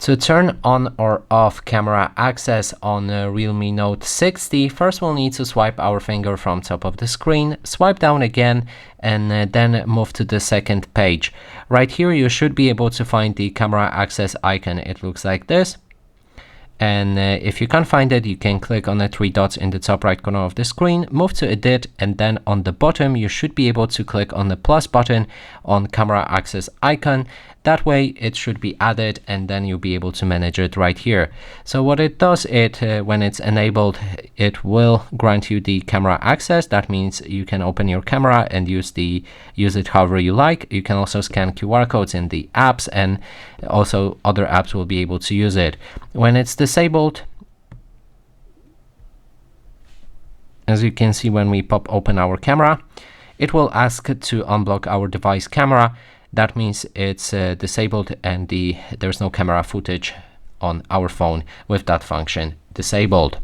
To turn on or off camera access on Realme Note 60, first we'll need to swipe our finger from top of the screen, swipe down again, and then move to the second page. Right here you should be able to find the camera access icon. It looks like this. And if you can't find it, you can click on the three dots in the top right corner of the screen, move to edit, and then on the bottom you should be able to click on the plus button on camera access icon. That way it should be added, and then you'll be able to manage it right here. So what it does, when it's enabled, it will grant you the camera access. That means you can open your camera and use it however you like. You can also scan QR codes in the apps, and also other apps will be able to use it. When it's disabled, as you can see, when we pop open our camera, it will ask to unblock our device camera. That means it's disabled, and there's no camera footage on our phone with that function disabled.